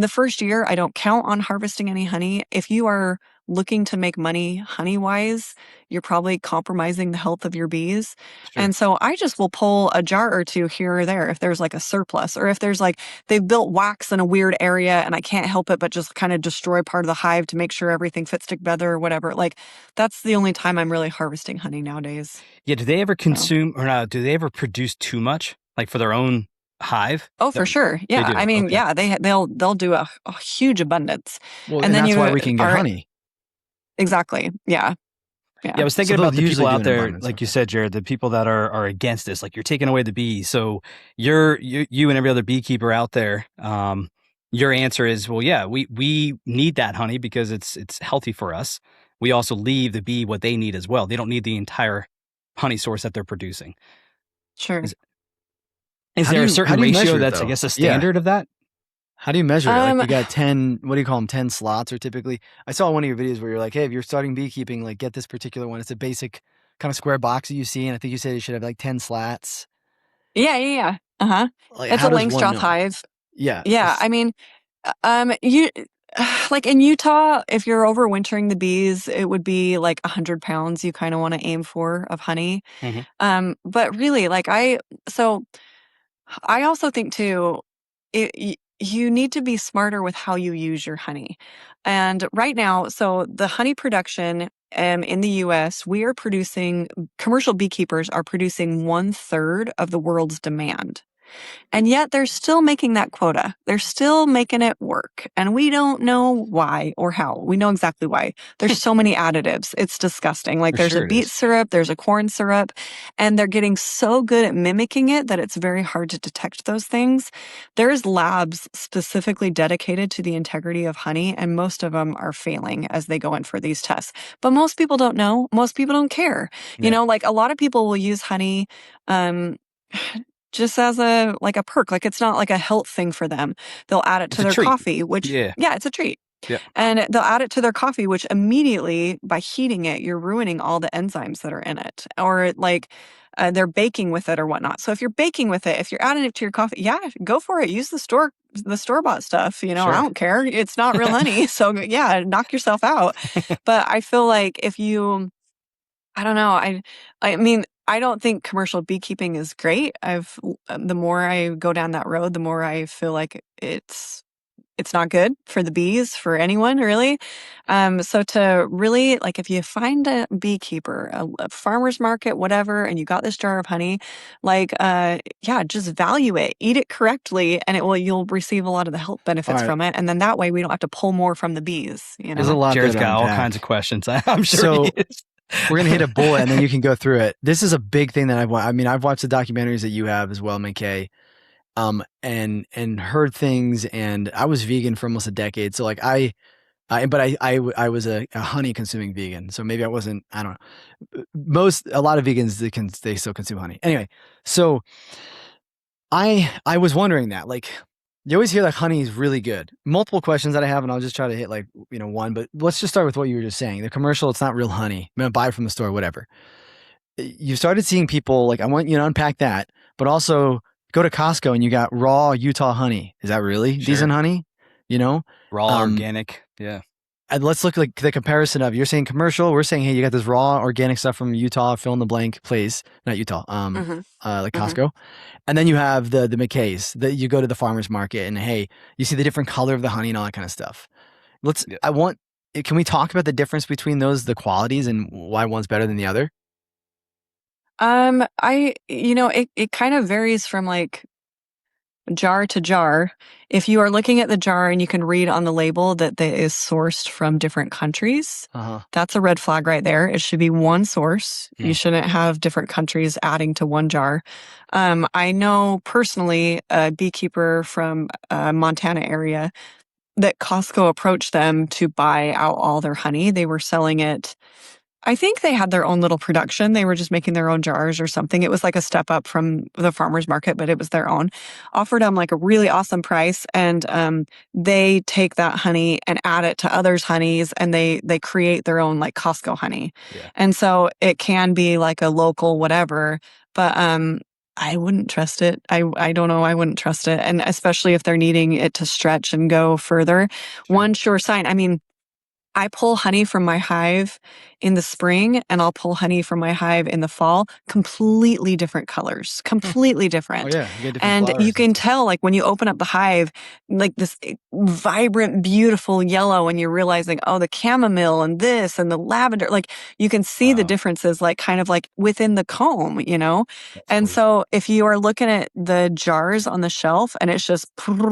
the first year, I don't count on harvesting any honey. If you are looking to make money honey wise, you're probably compromising the health of your bees. Sure. And so I just will pull a jar or two here or there if there's like a surplus, or if there's like they've built wax in a weird area and I can't help it but just kind of destroy part of the hive to make sure everything fits together or whatever. Like that's the only time I'm really harvesting honey nowadays. Yeah. Do they ever consume or not? Do they ever produce too much, like for their own hive? Oh, for sure. Yeah. They do. I mean, Okay. yeah, they'll do a huge abundance. Well, And and then that's you why we can get are honey. exactly. Yeah. Yeah, Yeah. I was thinking they'll about the usually people do out an there, abundance, like you okay. said, Jared, the people that are against this, like you're taking away the bees. So you and every other beekeeper out there, your answer is, well, yeah, we need that honey because it's healthy for us. We also leave the bee what they need as well. They don't need the entire honey source that they're producing. Sure. Is How there a do certain you ratio measure it, that's, I though? guess, a Yeah. standard of that? How do you measure it? Like Um, you got 10, what do you call them? 10 slots, or typically, I saw one of your videos where you're like, hey, if you're starting beekeeping, like get this particular one. It's a basic kind of square box that you see. And I think you said you should have like 10 slats. yeah. Uh-huh. Like, It's how a does one Langstroth know? hive. Yeah. Yeah. I mean, you like in Utah, if you're overwintering the bees, it would be like 100 pounds you kind of want to aim for of honey. Mhm. But really, so I also think too, you need to be smarter with how you use your honey. And right now, so the honey production in the US, commercial beekeepers are producing 1/3 of the world's demand. And yet they're still making that quota. They're still making it work. And we don't know why or how. We know exactly why. There's so many additives. It's disgusting. Like For there's a sure it beet is. syrup, there's a corn syrup, and they're getting so good at mimicking it that it's very hard to detect those things. There's labs specifically dedicated to the integrity of honey, and most of them are failing as they go in for these tests. But most people don't know. Most people don't care. Yeah. Like a lot of people will use honey um just as a perk. Like it's not like a health thing for them. They'll add it It's to a their treat. coffee, which Yeah. yeah, it's a treat. Yeah. And they'll add it to their coffee, which immediately by heating it, you're ruining all the enzymes that are in it. Or they're baking with it or whatnot. So if you're baking with it, if you're adding it to your coffee, yeah, go for it. Use the store-bought stuff. I Sure. don't care. It's not real honey. So yeah, knock yourself out. But I feel like if you I don't know. I mean, I don't think commercial beekeeping is great. The more I go down that road, the more I feel like it's not good for the bees, for anyone really. So to really if you find a beekeeper, a farmer's market, whatever, and you got this jar of honey, yeah, just value it, eat it correctly, and you'll receive a lot of the health All benefits right. from it. And then that way we don't have to pull more from the bees. There's a lot Jared's there to got all unpack. kinds of questions. I'm sure So he is. we're going to hit a bullet and then you can go through it. This is a big thing that I've watched the documentaries that you have as well, McKay. And heard things, and I was vegan for almost a decade. So I was a honey consuming vegan. So maybe I wasn't, I don't know. A lot of vegans, they still consume honey. Anyway, so I was wondering that, you always hear honey is really good. Multiple questions that I have, and I'll just try to hit one, but let's just start with what you were just saying. The commercial, it's not real honey. I'm going to buy it from the store, whatever. You started seeing people, I want you to unpack that, but also go to Costco and you got raw Utah honey. Is that really decent honey? Raw, organic. Yeah. And let's look at the comparison of, you're saying commercial, we're saying, hey, you got this raw organic stuff from Utah, fill in the blank place, not Utah, Costco. And then you have the McKays that you go to the farmer's market and hey, you see the different color of the honey and all that kind of stuff. Can we talk about the difference between the qualities and why one's better than the other? It kind of varies from jar to jar. If you are looking at the jar and you can read on the label that it is sourced from different countries, that's a red flag right there. It should be one source. You shouldn't have different countries adding to one jar. I know personally a beekeeper from Montana area that Costco approached them to buy out all their honey. They were selling it. I think they had their own little production. They were just making their own jars or something. It was a step up from the farmer's market, but it was their own. Offered them a really awesome price, and they take that honey and add it to others' honeys, and they create their own Costco honey. Yeah. And so it can be a local whatever, but I wouldn't trust it. I don't know. I wouldn't trust it. And especially if they're needing it to stretch and go further. Sure. One sure sign. I mean, I pull honey from my hive in the spring and I'll pull honey from my hive in the fall. Completely different colors, completely Oh different. yeah, you get different And flowers you and can stuff. tell, like when you open up the hive, like this vibrant, beautiful yellow, and you're realizing, oh, the chamomile and this and the lavender, like you can see the Wow, differences, like kind of like within the comb, you know? that's And cool. so if you are looking at the jars on the shelf and it's just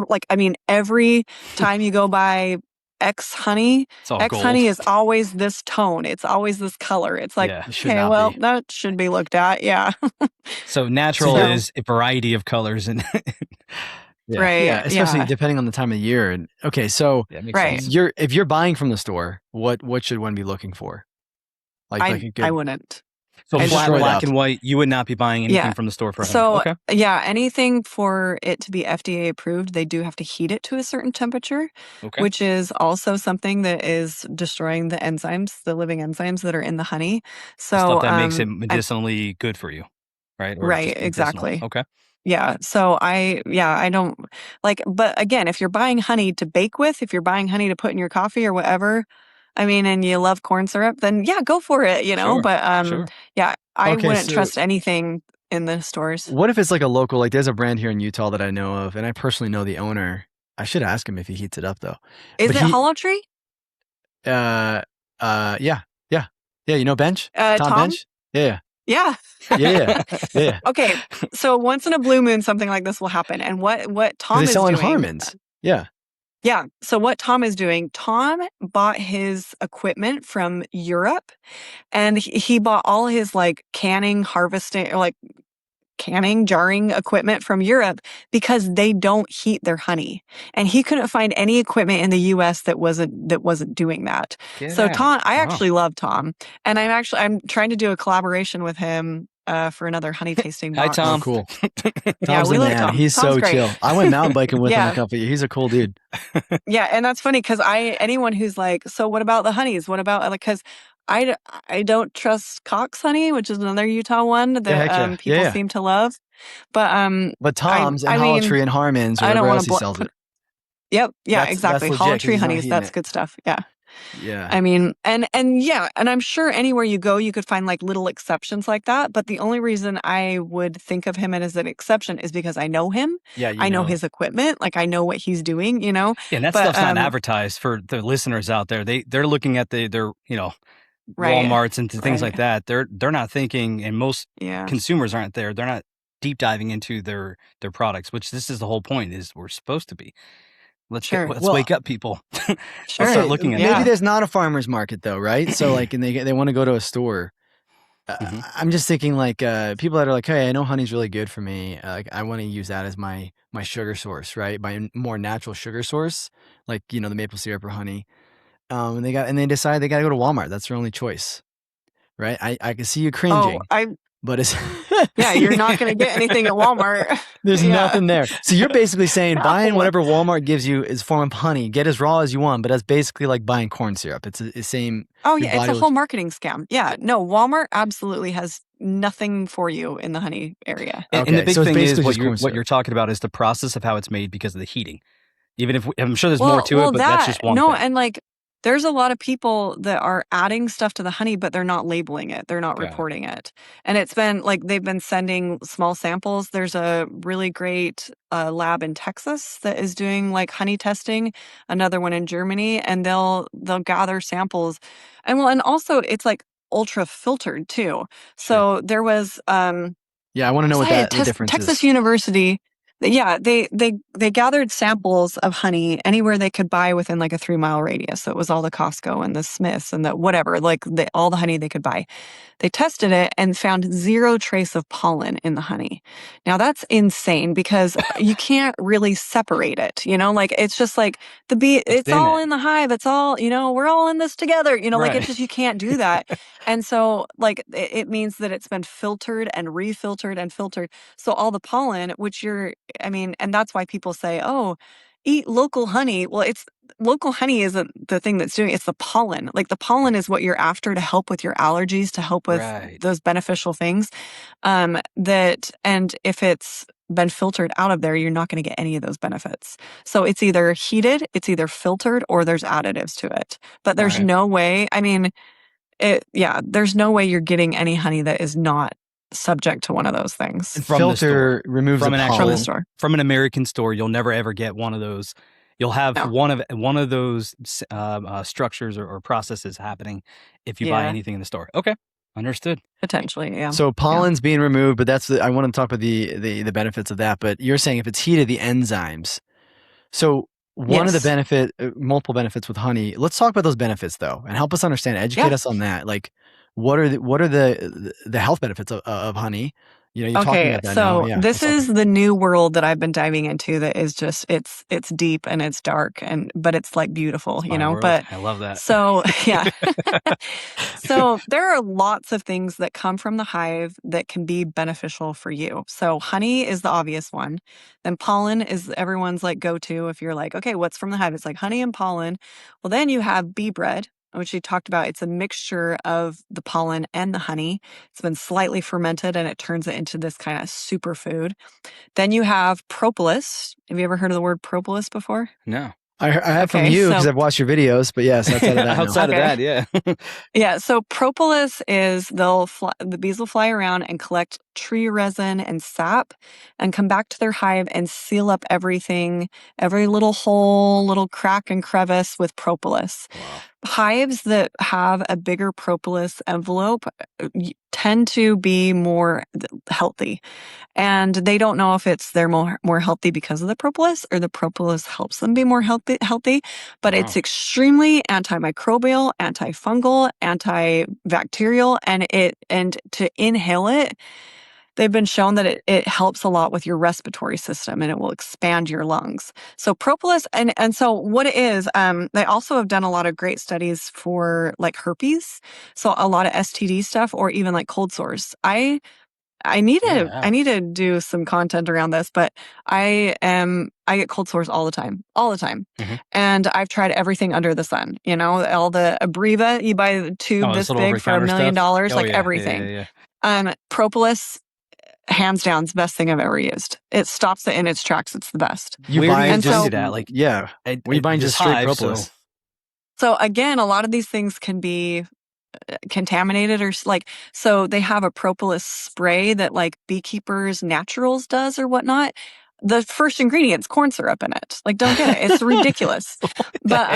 like, I mean, every time you go by X honey, It's all X gold. honey is always this tone. It's always this color. It's like, Yeah. It should okay, not well, be. that should be looked at. Yeah. So So natural you're, So, is a variety of colors, and yeah, right. especially Yeah. depending on the time of year. And okay, so yeah, it makes Right. sense. if you're buying from the store, what should one be looking for? Like a I good, wouldn't. So I just just flat straight wouldn't. black up. and white, you would not be buying anything Yeah. from the store for honey. So, Okay. yeah, anything for it to be FDA approved, they do have to heat it to a certain temperature, Okay. which is also something that is destroying the enzymes, the living enzymes that are in the honey. The stuff So, that makes it I'm medicinally good for you, right? Or right, just medicinal. exactly. Okay. Yeah. So I don't like, but again, if you're buying honey to bake with, if you're buying honey to put in your coffee or whatever, I mean, and you love corn syrup, then yeah, go for it, you know? Sure. But Sure. yeah, I Okay, wouldn't so trust anything in the stores. what if it's like a local, like there's a brand here in Utah that I know of, and I personally know the owner. I should ask him if he heats it up though. Is But it Hollow Tree? uh, yeah, yeah, yeah. You know Bench, Tom Tom? Bench? Yeah, Yeah. yeah, yeah, yeah, yeah. Okay. So once in a blue moon, something like this will happen. And what Because they Tom is sell in doing, Harmons. Yeah. yeah. So what Tom is doing, Tom bought his equipment from Europe and he bought all his like canning, harvesting, or like canning, jarring equipment from Europe because they don't heat their honey. And he couldn't find any equipment in the US that wasn't doing that. Get So out. Tom, I Wow. actually love Tom. And I'm trying to do a collaboration with him for another honey tasting Hi, box. Oh, Tom. cool. Yeah, Tom's we the love man. Tom. He's Tom's so great. chill. I went mountain biking with him a Yeah. couple of years. He's a cool dude. Yeah, and that's funny because anyone who's like, so what about the honeys? What about like, because I don't trust Cox honey, which is another Utah one Yeah, that heck yeah. people Yeah. seem to love. But But Tom's and I Hollow mean, Tree and Harmons or I don't wherever want else he to sells it. put. Yep, yeah, That's exactly. legit Hollow because Tree he's not honeys, heating that's it. good stuff. Yeah. Yeah. I mean, and yeah, and I'm sure anywhere you go, you could find like little exceptions like that. But the only reason I would think of him as an exception is because I know him. Yeah, you I know know. his equipment. Like I know what he's doing, you know. Yeah, and that But stuff's not advertised for the listeners out there. They're looking at their right, Walmarts and things like right. that. They're not thinking, and most Yeah, consumers aren't there. They're not deep diving into their products, which this is the whole point. Is we're supposed to be. sure, Let's Well, wake up, people. Let's start sure. okay, looking at maybe Yeah. there's not a farmer's market though, right? So like, and they want to go to a store. Mhm. I'm just thinking like people that are like, hey, I know honey's really good for me. Like, I want to use that as my sugar source, right? My more natural sugar source, like the maple syrup or honey. And they decide they got to go to Walmart. That's their only choice, right? I can see you Oh, cringing, but it's yeah, you're not going to get anything at Walmart. there's Yeah. nothing there. So you're basically saying buying No. whatever Walmart gives you is form of honey. Get as raw as you want, but that's basically like buying corn syrup. It's the same. Oh, Your yeah, it's body a will. whole marketing scam. Yeah, no, Walmart absolutely has nothing for you in the honey area. And the Okay, big so it's thing is basically what just corn you're syrup. talking about is the process of how it's made because of the heating. Even if I'm sure there's more Well, to it, but that's just one no, thing. and like there's a lot of people that are adding stuff to the honey, but they're not labeling it. They're not Got it. reporting it. And it's been like they've been sending small samples. There's a really great lab in Texas that is doing like honey testing, another one in Germany, and they'll gather samples. And also it's like ultra filtered too. Sure. So there was Yeah, I want to know what the difference Texas is. University. Yeah, they gathered samples of honey anywhere they could buy within like a 3-mile radius. So it was all the Costco and the Smiths and the whatever, like all the honey they could buy. They tested it and found zero trace of pollen in the honey. Now that's insane because you can't really separate it, like it's just like the bee, it's in all it. in the hive. It's all, we're all in this together, like Right. it's just, you can't do that. And so like it means that it's been filtered and refiltered and filtered. So all the pollen, and that's why people say, oh, eat local honey. Well, it's local honey isn't the thing that's doing it. It's the pollen. Like the pollen is what you're after to help with your allergies, to help with Right. those beneficial things. And if it's been filtered out of there, you're not going to get any of those benefits. So it's either heated, it's either filtered, or there's additives to it. But there's Right. no way. I mean, there's no way you're getting any honey that is not subject to one of those things. And From the filter store. removes From the an pollen. From the store. From an American store, you'll never ever get one of those. You'll have No. one of those structures or processes happening if you buy Yeah. anything in the store. Okay, understood. Potentially, yeah. So pollen's being removed, but I want to talk about the benefits of that. But you're saying if it's heated, the enzymes. So one of the multiple benefits with honey. Let's talk about those benefits though, and help us understand. Educate us on that. Like, what are the health benefits of honey? You know, you're talking about that now. Yeah, this is the new world that I've been diving into. That is just it's deep and it's dark but it's like beautiful, It's my world. But I love that. So yeah, so there are lots of things that come from the hive that can be beneficial for you. So honey is the obvious one. Then pollen is everyone's like go-to. If you're like, okay, what's from the hive? It's like honey and pollen. Well, then you have bee bread, which we talked about. It's a mixture of the pollen and the honey. It's been slightly fermented and it turns it into this kind of superfood. Then you have propolis. Have you ever heard of the word propolis before? No. I have from you because I've watched your videos, but yes, outside of that. Outside of that, yeah. Yeah. So propolis is the bees will fly around and collect tree resin and sap and come back to their hive and seal up everything, every little hole, little crack and crevice with propolis. Wow. Hives that have a bigger propolis envelope tend to be more healthy. And they don't know if they're more healthy because of the propolis or the propolis helps them be more healthy. But it's extremely antimicrobial, antifungal, antibacterial, and to inhale it, they've been shown that it helps a lot with your respiratory system and it will expand your lungs. So propolis, and so what it is, they also have done a lot of great studies for like herpes. So a lot of STD stuff or even like cold sores. I need to do some content around this, but I get cold sores all the time. Mm-hmm. And I've tried everything under the sun, you know, all the Abreva, you buy the tube this big for $1 million, everything. Propolis, hands down, is the best thing I've ever used. It stops it in its tracks. It's the best. You Where buy do you just do that? Like, yeah, where you buying just straight hive, propolis? So again, a lot of these things can be contaminated or so they have a propolis spray that like Beekeeper's Naturals does or whatnot. The first ingredient's corn syrup in it. Like, don't get it. It's ridiculous. But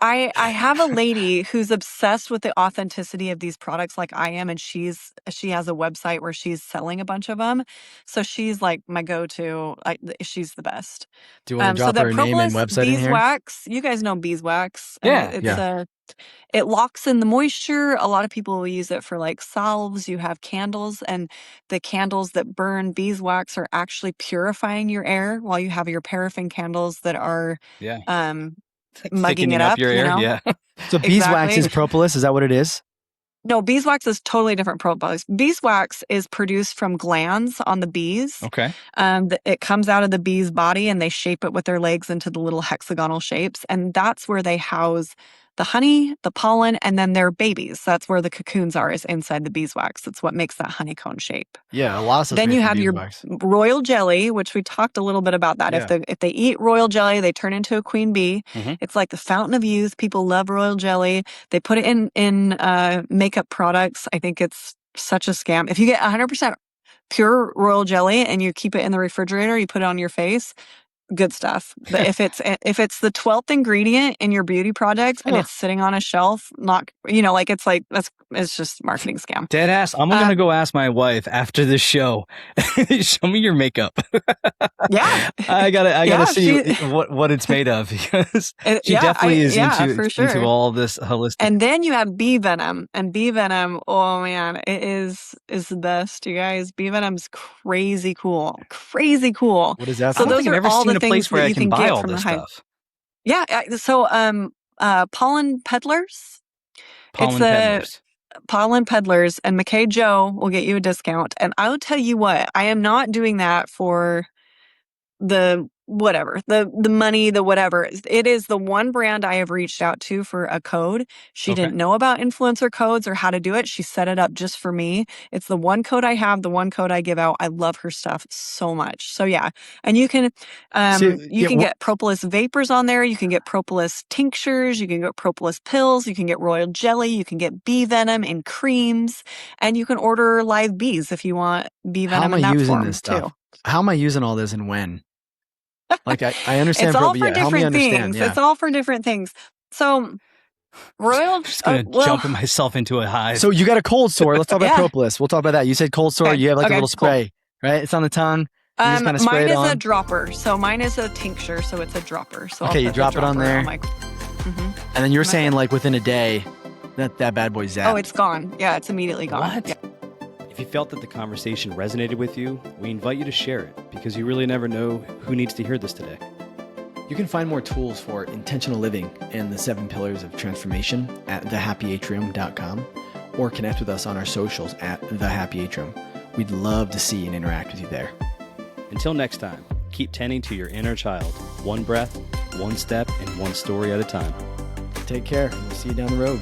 I have a lady who's obsessed with the authenticity of these products like I am, and she has a website where she's selling a bunch of them. So she's like my go-to. She's the best. Do you want to drop her name and website in here? Beeswax. You guys know beeswax. Yeah. It locks in the moisture. A lot of people will use it for like salves. You have candles, and the candles that burn beeswax are actually purifying your air, while you have your paraffin candles that are mugging it up. Your air, you know? Yeah. So beeswax is propolis. Is that what it is? No, beeswax is totally different propolis. Beeswax is produced from glands on the bees. Okay. It comes out of the bee's body and they shape it with their legs into the little hexagonal shapes. And that's where they house the honey, the pollen, and then their babies. That's where the cocoons are, is inside the beeswax. That's what makes that honeycomb shape. Yeah, a lot of stuff. Then you have your royal jelly, which we taled a little bit about that. Yeah. If they eat royal jelly, they turn into a queen bee. Mm-hmm. It's like the fountain of youth. People love royal jelly. They put it in makeup products. I think it's such a scam. If you get 100% pure royal jelly and you keep it in the refrigerator, you put it on your face, good stuff. But if it's the 12th ingredient in your beauty products and it's sitting on a shelf, it's just marketing scam. Dead ass. I'm gonna go ask my wife after this show. Show me your makeup. Yeah, I gotta see what it's made of, because she definitely is into all this holistic. And then you have bee venom, and bee venom. Oh man, it is the best, you guys. Bee venom's crazy cool. What is that? So those are all the things where that I you can can buy get all from the this hive. stuff. Yeah. So pollen peddlers. Pollen peddlers, and McKay Jo will get you a discount. And I'll tell you what, I am not doing that for the whatever, the money, the whatever. It is the one brand I have reached out to for a code. She Okay. didn't know about influencer codes or how to do it. She set it up just for me. It's the one code I have, the one code I give out. I love her stuff so much. So yeah. And you can get propolis vapors on there. You can get propolis tinctures. You can get propolis pills. You can get royal jelly. You can get bee venom in creams. And you can order live bees if you want bee venom. How am in I that using form this stuff? too. How am I using all this and when? Like I understand. It's all for help me different understand. things. Yeah. It's all for different things. So royal, I'm just going to jump myself into a hive. So you got a cold sore. Let's talk about propolis. We'll talk about that. You said cold sore. Okay. You have like a Okay, little spray, right? It's on the tongue. You just kind of spray mine it is on. a dropper. So mine is a tincture. So it's a dropper. So Okay, I'll you put drop the it on dropper there. Mhm. And then you're That's saying it. like within a day that bad boy's zapped. Oh, it's gone. Yeah, it's immediately gone. What? Yeah. If you felt that the conversation resonated with you, we invite you to share it because you really never know who needs to hear this today. You can find more tools for intentional living and the 7 pillars of transformation at thehappyatrium.com or connect with us on our socials at thehappyatrium. We'd love to see and interact with you there. Until next time, keep tending to your inner child, one breath, one step, and one story at a time. Take care. We'll see you down the road.